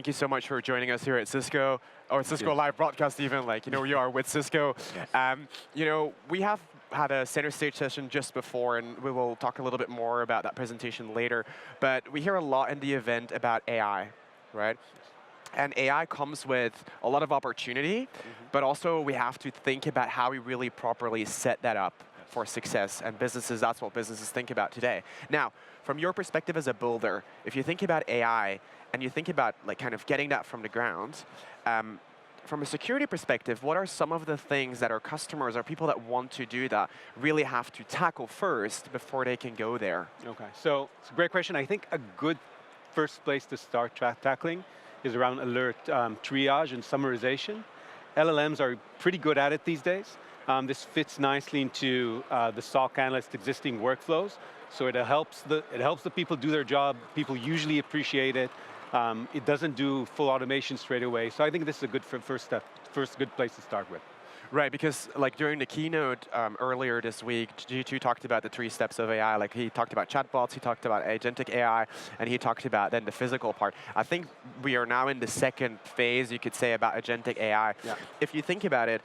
thank you so much for joining us here at Cisco, or Cisco Live Broadcast even, we are with Cisco. Yes. We have had a center stage session just before, and we will talk a little bit more about that presentation later. But we hear a lot in the event about AI, right? And AI comes with a lot of opportunity, but also we have to think about how we really properly set that up for success. And businesses, that's what businesses think about today. Now, from your perspective as a builder, if you think about AI and you think about kind of getting that from the ground, from a security perspective, what are some of the things that our customers or people that want to do that really have to tackle first before they can go there? Okay, so it's a great question. I think a good first place to start tackling is around alert triage and summarization. LLMs are pretty good at it these days. This fits nicely into the SOC analyst existing workflows, so it helps the people do their job. People usually appreciate it. It doesn't do full automation straight away, so I think this is a good first good place to start with. Right, because during the keynote earlier this week, G2 talked about the 3 steps of AI. He talked about chatbots, he talked about agentic AI, and he talked about then the physical part. I think we are now in the second phase, you could say, about agentic AI. Yeah. If you think about it,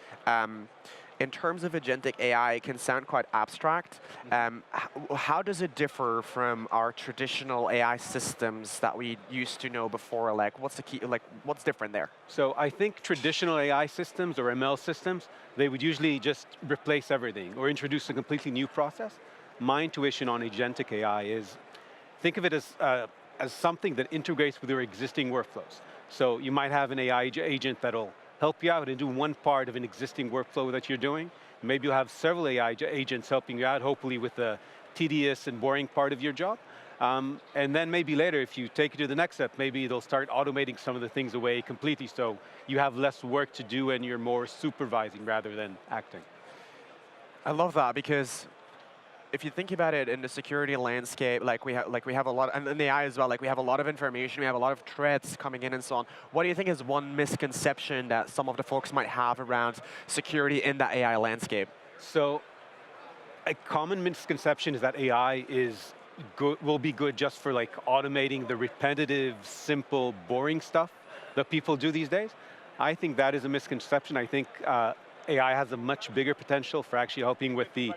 in terms of agentic AI, it can sound quite abstract. How does it differ from our traditional AI systems that we used to know before? What's the key? What's different there? So I think traditional AI systems or ML systems, they would usually just replace everything or introduce a completely new process. My intuition on agentic AI is, think of it as something that integrates with your existing workflows. So you might have an AI agent that'll help you out and do one part of an existing workflow that you're doing. Maybe you'll have several AI agents helping you out, hopefully with the tedious and boring part of your job. And then maybe later, if you take it to the next step, maybe they'll start automating some of the things away completely, so you have less work to do and you're more supervising rather than acting. I love that, because if you think about it in the security landscape, we have a lot, and in the AI as well, we have a lot of information, we have a lot of threats coming in and so on. What do you think is one misconception that some of the folks might have around security in that AI landscape? So, a common misconception is that AI will be good just for automating the repetitive, simple, boring stuff that people do these days. I think that is a misconception. I think AI has a much bigger potential for actually helping with the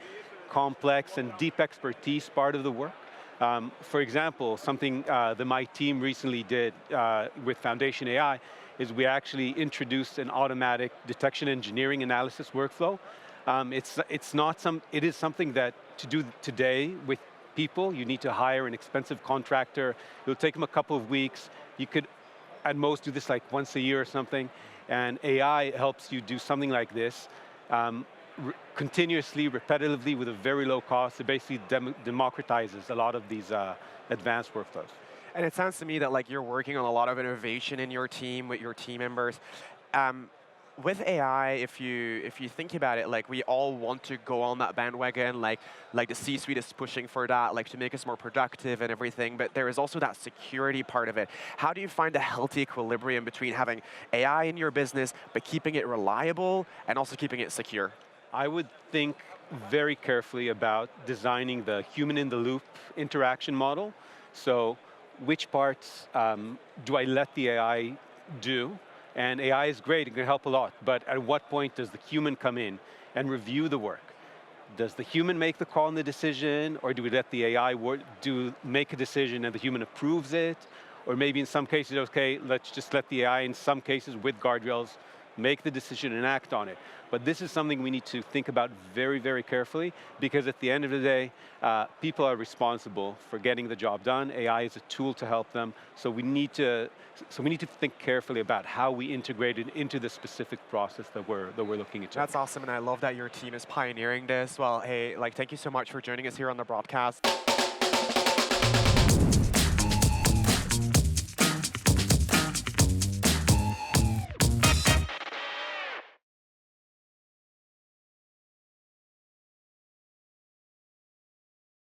complex and deep expertise part of the work. For example, something that my team recently did with Foundation AI is we actually introduced an automatic detection engineering analysis workflow. It is something that to do today with people, you need to hire an expensive contractor. It'll take them a couple of weeks. You could at most do this once a year or something, and AI helps you do something like this continuously, repetitively, with a very low cost. It basically democratizes a lot of these advanced workflows. And it sounds to me that you're working on a lot of innovation in your team, with your team members. With AI, if you think about it, we all want to go on that bandwagon, the C-suite is pushing for that, to make us more productive and everything, but there is also that security part of it. How do you find a healthy equilibrium between having AI in your business, but keeping it reliable and also keeping it secure? I would think very carefully about designing the human-in-the-loop interaction model. So which parts do I let the AI do? And AI is great, it can help a lot, but at what point does the human come in and review the work? Does the human make the call and the decision, or do we let the AI make a decision and the human approves it? Or maybe in some cases, okay, let's just let the AI, in some cases with guardrails, make the decision and act on it. But this is something we need to think about very, very carefully, because at the end of the day, people are responsible for getting the job done. AI is a tool to help them, so we need to think carefully about how we integrate it into the specific process that we're looking at. That's awesome, and I love that your team is pioneering this. Well, hey, thank you so much for joining us here on the broadcast.